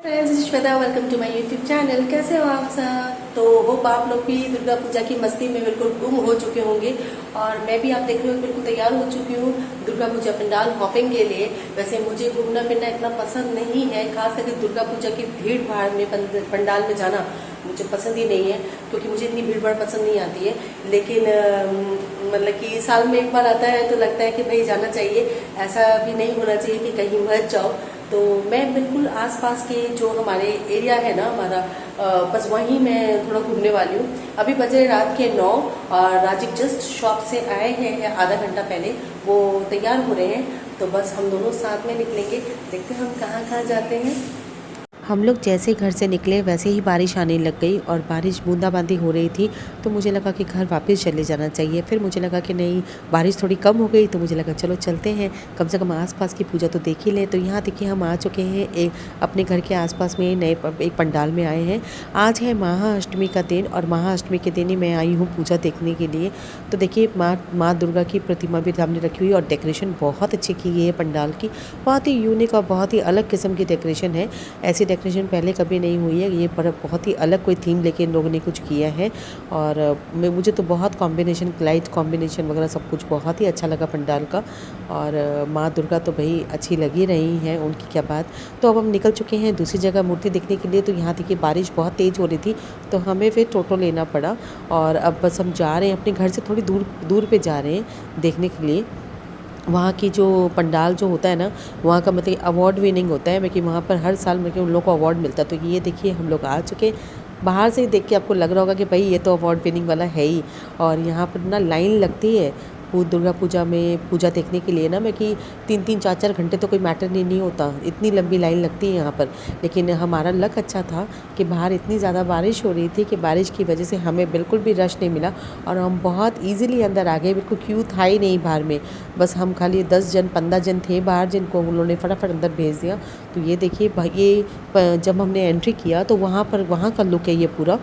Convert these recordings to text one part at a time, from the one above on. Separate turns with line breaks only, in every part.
Friends, Shweta, welcome to my YouTube channel. कैसे हो आप सब? तो होप आप लोग भी दुर्गा पूजा की मस्ती में बिल्कुल गुम हो चुके होंगे और मैं भी, आप देख रहे हो, बिल्कुल तैयार हो चुकी हूँ दुर्गा पूजा पंडाल हॉपिंग के लिए। वैसे मुझे घूमना फिरना इतना पसंद नहीं है, खास करके दुर्गा पूजा की भीड़ भाड़ में पंडाल में जाना मुझे पसंद ही नहीं है, क्योंकि मुझे इतनी भीड़ भाड़ पसंद नहीं आती है। लेकिन मतलब कि साल में एक बार आता है तो लगता है कि भाई जाना चाहिए। ऐसा भी नहीं होना चाहिए कि कहीं मत जाओ। तो मैं बिल्कुल आसपास के जो हमारे एरिया है ना हमारा, बस वहीं मैं थोड़ा घूमने वाली हूँ। अभी बजे रात के 9 और राजीव जस्ट शॉप से आए हैं आधा घंटा पहले, वो तैयार हो रहे हैं। तो बस हम दोनों साथ में निकलेंगे, देखते हैं हम कहाँ कहाँ जाते हैं। हम लोग जैसे घर से निकले वैसे ही बारिश आने लग गई और बारिश बूंदाबांदी हो रही थी। तो मुझे लगा कि घर वापस चले जाना चाहिए। फिर मुझे लगा कि नहीं, बारिश थोड़ी कम हो गई तो मुझे लगा चलो चलते हैं, कम से कम आसपास की पूजा तो देख ही लें। तो यहाँ देखिए हम आ चुके हैं एक अपने घर के आसपास में नए एक पंडाल में आए हैं। आज है महाअष्टमी का दिन और महाअष्टमी के दिन ही मैं आई हूँ पूजा देखने के लिए। तो देखिए माँ दुर्गा की प्रतिमा भी सामने रखी हुई और डेकोरेशन बहुत अच्छी की गई है पंडाल की। बहुत ही यूनिक और बहुत ही अलग किस्म की डेकोरेशन है। ऐसी डेकोरेशन पहले कभी नहीं हुई है। ये पर बहुत ही अलग कोई थीम लेके इन लोगों ने कुछ किया है और मुझे तो बहुत कॉम्बिनेशन, लाइट कॉम्बिनेशन वगैरह सब कुछ बहुत ही अच्छा लगा पंडाल का। और माँ दुर्गा तो भाई अच्छी लगी रही हैं, उनकी क्या बात। तो अब हम निकल चुके हैं दूसरी जगह मूर्ति देखने के लिए। तो यहाँ देखिए बारिश बहुत तेज़ हो रही थी तो हमें फिर टोटो लेना पड़ा और अब बस हम जा रहे हैं अपने घर से थोड़ी दूर पे जा रहे हैं देखने के लिए। वहाँ की जो पंडाल जो होता है ना, वहाँ का मतलब अवार्ड विनिंग होता है, कि वहाँ पर हर साल मतलब उन लोगों को अवार्ड मिलता है। तो ये देखिए हम लोग आ चुके। बाहर से देख के आपको लग रहा होगा कि भाई ये तो अवार्ड विनिंग वाला है ही। और यहाँ पर ना लाइन लगती है दुर्गा पूजा में पूजा देखने के लिए ना, मैं कि 3-3 4-4 घंटे तो कोई मैटर नहीं होता, इतनी लंबी लाइन लगती है यहाँ पर। लेकिन हमारा लक अच्छा था कि बाहर इतनी ज़्यादा बारिश हो रही थी कि बारिश की वजह से हमें बिल्कुल भी रश नहीं मिला और हम बहुत ईजिली अंदर आ गए। बिल्कुल क्यू था ही नहीं बाहर में। बस हम खाली 10 जन 15 जन थे बाहर, जिनको उन्होंने फटाफट अंदर भेज दिया। तो ये देखिए ये जब हमने एंट्री किया तो वहाँ का लुक है ये पूरा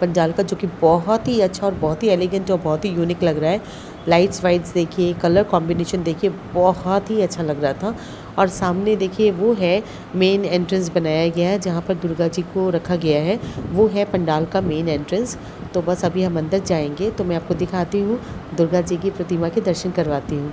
पंडाल का, जो कि बहुत ही अच्छा और बहुत ही एलिगेंट और बहुत ही यूनिक लग रहा है। लाइट्स वाइट्स देखिए, कलर कॉम्बिनेशन देखिए, बहुत ही अच्छा लग रहा था। और सामने देखिए वो है मेन एंट्रेंस बनाया गया है जहाँ पर दुर्गा जी को रखा गया है, वो है पंडाल का मेन एंट्रेंस। तो बस अभी हम अंदर जाएंगे तो मैं आपको दिखाती हूँ, दुर्गा जी की प्रतिमा के दर्शन करवाती हूँ।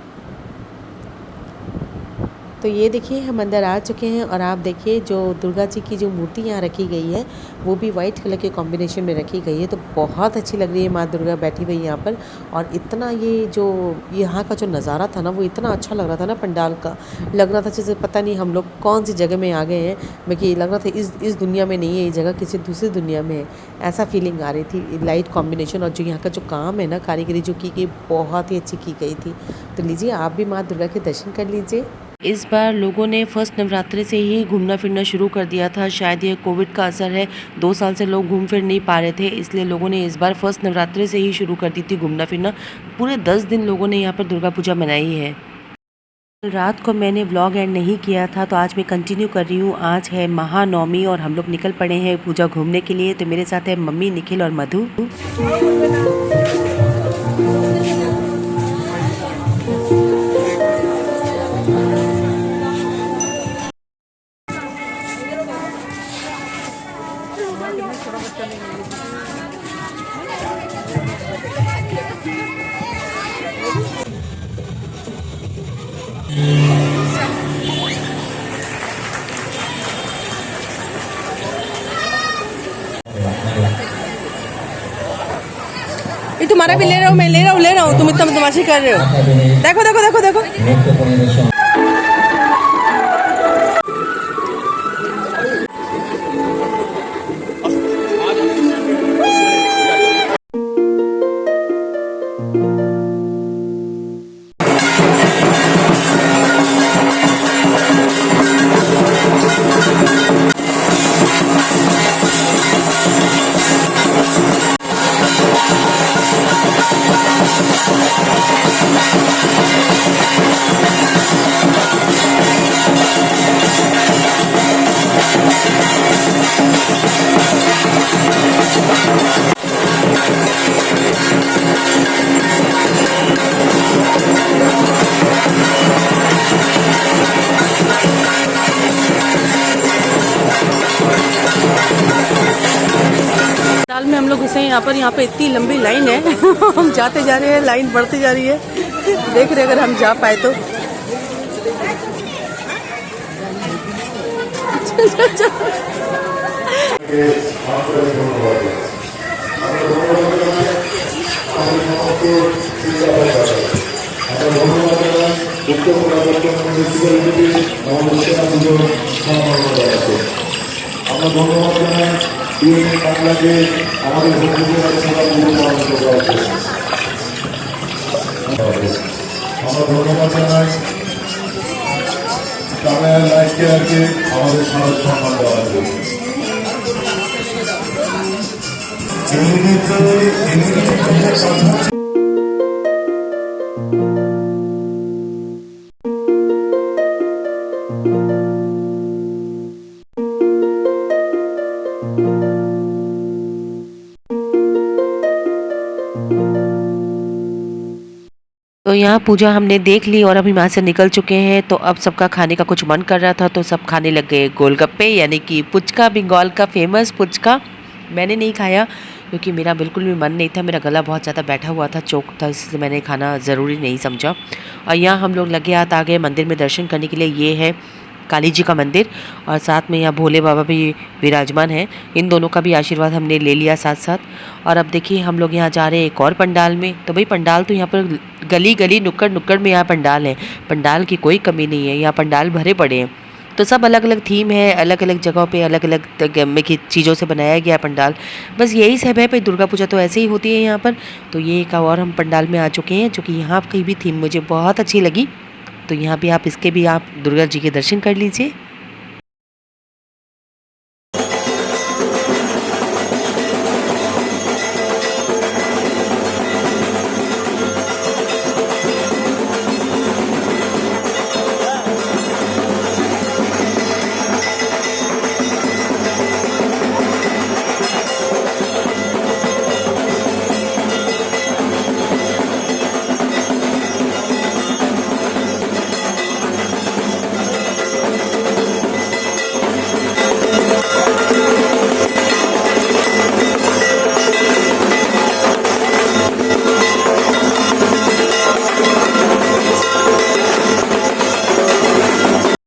तो ये देखिए हम अंदर आ चुके हैं और आप देखिए जो दुर्गा जी की जो मूर्ति यहाँ रखी गई है वो भी वाइट कलर के कॉम्बिनेशन में रखी गई है। तो बहुत अच्छी लग रही है माँ दुर्गा बैठी हुई यहाँ पर। और इतना ये जो यहाँ का जो नज़ारा था ना, वो इतना अच्छा लग रहा था ना पंडाल का। लग रहा था जैसे पता नहीं हम लोग कौन सी जगह में आ गए हैं। मैं कि लग रहा था इस दुनिया में नहीं है, ये जगह किसी दूसरी दुनिया में है, ऐसा फीलिंग आ रही थी। लाइट कॉम्बिनेशन और जो यहाँ का जो काम है ना, कारीगरी जो की गई बहुत ही अच्छी की गई थी। तो लीजिए आप भी माँ दुर्गा के दर्शन कर लीजिए। इस बार लोगों ने फर्स्ट नवरात्रि से ही घूमना फिरना शुरू कर दिया था। शायद ये कोविड का असर है, 2 साल से लोग घूम फिर नहीं पा रहे थे, इसलिए लोगों ने इस बार फर्स्ट नवरात्रि से ही शुरू कर दी थी घूमना फिरना। पूरे 10 दिन लोगों ने यहाँ पर दुर्गा पूजा मनाई है। कल रात को मैंने व्लॉग एंड नहीं किया था तो आज मैं कंटिन्यू कर रही हूँ। आज है महानवमी और हम लोग निकल पड़े हैं पूजा घूमने के लिए। तो मेरे साथ है मम्मी, निखिल और मधु।
ये तुम्हारा भी ले रहा हूँ, मैं ले रहा हूँ, तुम इतना बदमाशी कर रहे हो। देखो देखो देखो देखो। पंडाल में हम लोग घुसे हैं यहाँ पे इतनी लंबी लाइन है हम जाते जा रहे हैं, लाइन बढ़ती जा रही है। देख रहे अगर हम जा पाए तो।
আমরা ধন্যবাদ জানাই বিএনপি বাংলাকে আমাদের ভোটারদের সেবা পুরো পালন করার জন্য। আমরা ধন্যবাদ জানাই টাঙ্গাইল লাইফ কেয়ারকে আমাদের সমাজ সম্মান দেওয়ার জন্য।
तो यहाँ पूजा हमने देख ली और अभी वहाँ से निकल चुके हैं। तो अब सबका खाने का कुछ मन कर रहा था तो सब खाने लग गए गोलगप्पे, यानी कि पुचका, बंगाल का फेमस पुचका। मैंने नहीं खाया क्योंकि मेरा बिल्कुल भी मन नहीं था, मेरा गला बहुत ज़्यादा बैठा हुआ था, चोक था, इसलिए मैंने खाना ज़रूरी नहीं समझा। और यहाँ हम लोग लगे हाथ आ गए मंदिर में दर्शन करने के लिए। ये है काली जी का मंदिर और साथ में यहाँ भोले बाबा भी विराजमान हैं। इन दोनों का भी आशीर्वाद हमने ले लिया साथ साथ। और अब देखिए हम लोग यहाँ जा रहे हैं एक और पंडाल में। तो भाई पंडाल तो यहाँ पर गली गली नुक्कड़ नुक्कड़ में यहाँ पंडाल है, पंडाल की कोई कमी नहीं है, यहाँ पंडाल भरे पड़े हैं। तो सब अलग अलग थीम है, अलग अलग जगहों पे अलग अलग में की चीज़ों से बनाया गया पंडाल। बस यही सब है भाई, दुर्गा पूजा तो ऐसे ही होती है यहाँ पर। तो ये एक और हम पंडाल में आ चुके हैं जो कि यहाँ की भी थीम मुझे बहुत अच्छी लगी। तो यहाँ पे आप इसके भी आप दुर्गा जी के दर्शन कर लीजिए।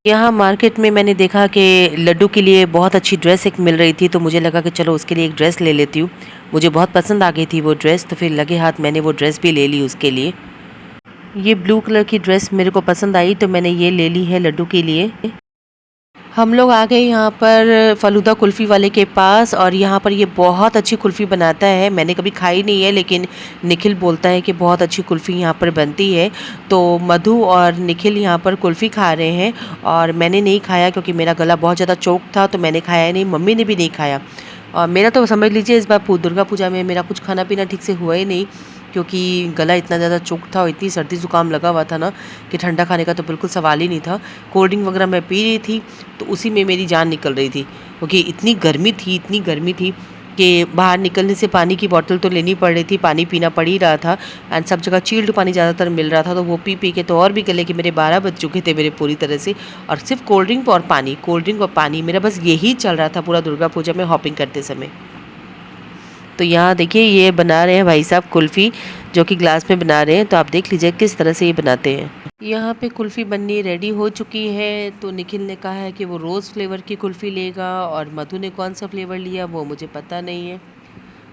यहाँ मार्केट में मैंने देखा कि लड्डू के लिए बहुत अच्छी ड्रेस एक मिल रही थी, तो मुझे लगा कि चलो उसके लिए एक ड्रेस ले लेती हूँ। मुझे बहुत पसंद आ गई थी वो ड्रेस, तो फिर लगे हाथ मैंने वो ड्रेस भी ले ली उसके लिए। ये ब्लू कलर की ड्रेस मेरे को पसंद आई तो मैंने ये ले ली है लड्डू के लिए। हम लोग आ गए यहाँ पर फलूदा कुल्फ़ी वाले के पास और यहाँ पर ये बहुत अच्छी कुल्फ़ी बनाता है। मैंने कभी खाई नहीं है लेकिन निखिल बोलता है कि बहुत अच्छी कुल्फ़ी यहाँ पर बनती है। तो मधु और निखिल यहाँ पर कुल्फ़ी खा रहे हैं और मैंने नहीं खाया क्योंकि मेरा गला बहुत ज़्यादा चोक था, तो मैंने खाया नहीं, मम्मी ने भी नहीं खाया। और मेरा तो समझ लीजिए इस बार दुर्गा पूजा में मेरा कुछ खाना पीना ठीक से हुआ ही नहीं, क्योंकि गला इतना ज़्यादा चोक था और इतनी सर्दी ज़ुकाम लगा हुआ था ना कि ठंडा खाने का तो बिल्कुल सवाल ही नहीं था। कोल्ड ड्रिंक वगैरह मैं पी रही थी तो उसी में मेरी जान निकल रही थी, क्योंकि इतनी गर्मी थी कि बाहर निकलने से पानी की बोतल तो लेनी पड़ रही थी, पानी पीना पड़ ही रहा था। एंड सब जगह चिल्ड पानी ज़्यादातर मिल रहा था, तो वो पी के तो और भी गले कि मेरे 12 बज चुके थे मेरे पूरी तरह से। और सिर्फ कोल्ड ड्रिंक और पानी मेरा बस यही चल रहा था पूरा दुर्गा पूजा में हॉपिंग करते समय। तो यहाँ देखिए ये बना रहे हैं भाई साहब कुल्फ़ी, जो कि ग्लास में बना रहे हैं। तो आप देख लीजिए किस तरह से ये बनाते हैं। यहाँ पे कुल्फ़ी बननी रेडी हो चुकी है। तो निखिल ने कहा है कि वो रोज़ फ्लेवर की कुल्फ़ी लेगा और मधु ने कौन सा फ्लेवर लिया वो मुझे पता नहीं है।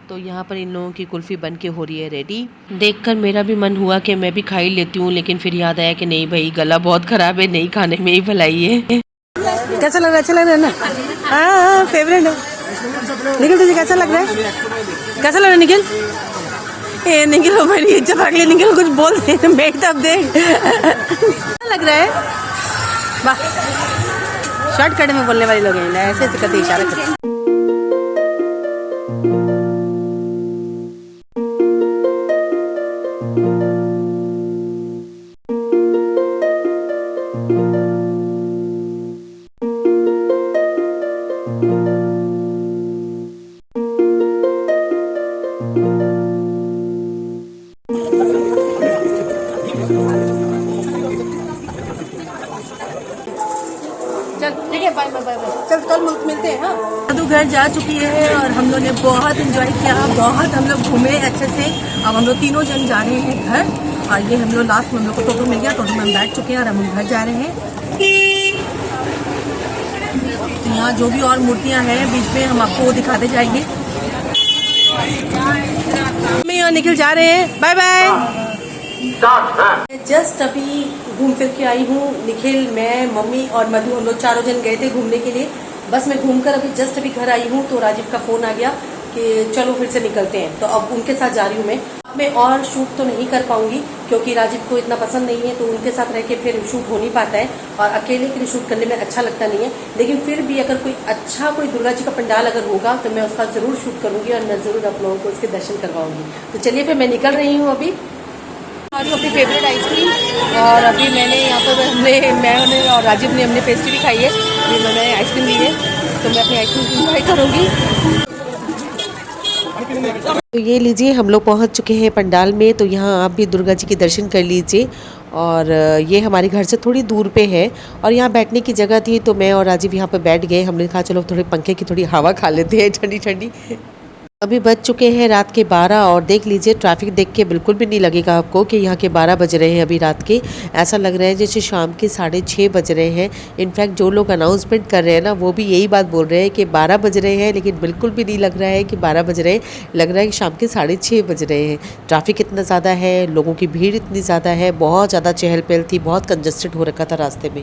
तो यहाँ पर इन लोगों की कुल्फ़ी बन के हो रही है रेडी। देखकर मेरा भी मन हुआ कि मैं भी खा ही लेती हूँ, लेकिन फिर याद आया कि नहीं भाई गला बहुत ख़राब है, नहीं खाने में ही भलाई है।
कैसा लग रहा है? अच्छा लग रहा है ना? हाँ फेवरेट है। निखिल तुझे कैसा लग रहा है? कैसा लग रहा है निखिल? ए निखिल हो मेरी इज्जत भाग ले, निखिल कुछ बोल दे, मैं तब देख कैसा लग रहा है? वाह, शॉर्टकट में बोलने वाले लोग हैं, ऐसे ऐसे करते इशारा करते। चल ठीक है, बाय बाय बाय बाय। चल कल मिलते हैं। हाँ मधु घर जा चुकी है और हम लोग ने बहुत एंजॉय किया, बहुत हम लोग घूमे अच्छे से। अब हम लोग तीनों जन जा रहे हैं घर और ये हम लोग लास्ट में हम लोग को टोटो मिल गया, टोटो में हम बैठ चुके हैं और हम घर जा रहे हैं। तो यहाँ जो भी और मूर्तियाँ हैं बीच में हम आपको वो दिखाते जाएंगे। मैं और निखिल जा रहे हैं, बाय बाय।
जस्ट अभी घूम फिर के आई हूँ। निखिल, मैं, मम्मी और मधु हम लोग चारों जन गए थे घूमने के लिए। बस मैं घूमकर अभी जस्ट अभी घर आई हूँ तो राजीव का फोन आ गया कि चलो फिर से निकलते हैं, तो अब उनके साथ जा रही हूँ मैं। अब मैं और शूट तो नहीं कर पाऊंगी क्योंकि राजीव को इतना पसंद नहीं है, तो उनके साथ रह के फिर शूट हो नहीं पाता है और अकेले के लिए शूट करने में अच्छा लगता नहीं है। लेकिन फिर भी अगर कोई दुर्गा जी का पंडाल अगर होगा तो मैं उसका जरूर शूट करूंगी और मैं जरूर आप लोगों को उसके दर्शन करवाऊंगी। तो चलिए फिर मैं निकल रही हूँ अभी। और अपनी फेवरेट आइसक्रीम, और अभी मैंने यहाँ पर मैंने और राजीव ने हमने पेस्ट्री भी खाई है। अभी मैंने आइसक्रीम ली है तो मैं अपनी आइसक्रीम इंजॉय करूँगी।
तो ये लीजिए, हम लोग पहुंच चुके हैं पंडाल में। तो यहाँ आप भी दुर्गा जी के दर्शन कर लीजिए। और ये हमारे घर से थोड़ी दूर पे है और यहाँ बैठने की जगह थी तो मैं और राजीव यहाँ पे बैठ गए। हमने कहा चलो थोड़े पंखे की थोड़ी हवा खा लेते हैं ठंडी ठंडी। अभी बज चुके हैं रात के 12 और देख लीजिए, ट्रैफिक देख के बिल्कुल भी नहीं लगेगा आपको कि यहाँ के 12 बज रहे हैं अभी रात के। ऐसा लग रहा है जैसे शाम के 6:30 बज रहे हैं। इनफैक्ट जो लोग अनाउंसमेंट कर रहे हैं ना, वो भी यही बात बोल रहे हैं कि 12 बज रहे हैं, लेकिन बिल्कुल भी नहीं लग रहा है कि 12 बज रहे हैं। लग रहा है कि शाम के 6:30 बज रहे हैं। ट्रैफिक इतना ज़्यादा है, लोगों की भीड़ इतनी ज़्यादा है, बहुत ज़्यादा चहल पहल थी, बहुत कंजस्टेड हो रखा था रास्ते में।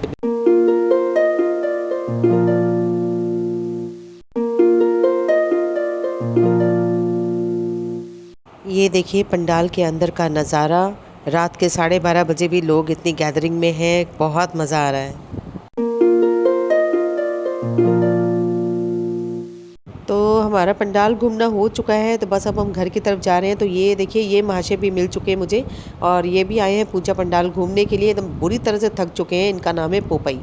ये देखिए पंडाल के अंदर का नज़ारा। रात के 12:30 बजे भी लोग इतनी गैदरिंग में हैं, बहुत मज़ा आ रहा है। तो हमारा पंडाल घूमना हो चुका है, तो बस अब हम घर की तरफ जा रहे हैं। तो ये देखिए, ये महाशय भी मिल चुके हैं मुझे और ये भी आए हैं पूजा पंडाल घूमने के लिए। एकदम बुरी तरह से थक चुके हैं। इनका नाम है पोपई,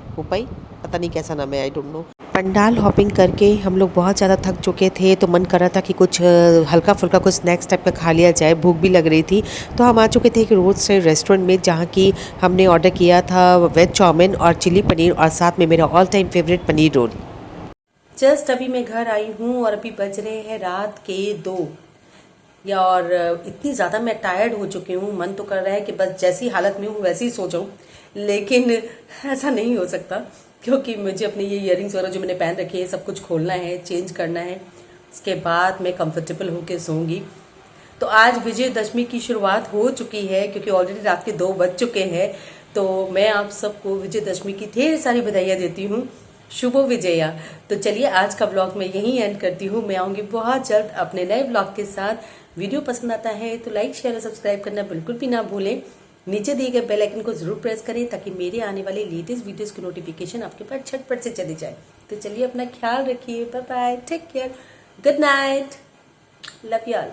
पता नहीं कैसा नाम है, I don't know. Pandal hopping करके हम लोग बहुत ज़्यादा थक चुके थे, तो मन कर रहा था कि कुछ हल्का फुल्का कुछ स्नैक्स टाइप का खा लिया जाए। भूख भी लग रही थी, तो हम आ चुके थे एक रोड साइड रेस्टोरेंट में, जहाँ की हमने ऑर्डर किया था वेज चाउमीन और चिली पनीर और साथ में मेरा all time favourite paneer roll.
Just अभी मैं घर आई हूँ और अभी बज रहे हैं रात के 2 और इतनी ज़्यादा मैं टायर्ड हो चुकी हूँ। मन तो कर रहा है कि बस जैसी हालत में हूँ वैसे ही सो जाऊँ, लेकिन ऐसा नहीं हो सकता क्योंकि मुझे अपने ये इयररिंग्स वगैरह जो मैंने पहन रखे हैं सब कुछ खोलना है, चेंज करना है, उसके बाद मैं कंफर्टेबल होकर सोऊंगी। तो आज विजयदशमी की शुरुआत हो चुकी है क्योंकि ऑलरेडी रात के 2 बज चुके हैं। तो मैं आप सबको विजयदशमी की ढेर सारी बधाइयाँ देती हूँ, शुभ विजया। तो चलिए आज का व्लॉग मैं यहीं एंड करती हूँ। मैं आऊँगी बहुत जल्द अपने नए व्लॉग के साथ। वीडियो पसंद आता है तो लाइक शेयर और सब्सक्राइब करना बिल्कुल भी ना भूलें। नीचे दिए गए बेल आइकन को जरूर प्रेस करें ताकि मेरे आने वाले लेटेस्ट वीडियोस की नोटिफिकेशन आपके पास झटपट से चली जाए। तो चलिए अपना ख्याल रखिए, bye bye, take care, good night, love you all.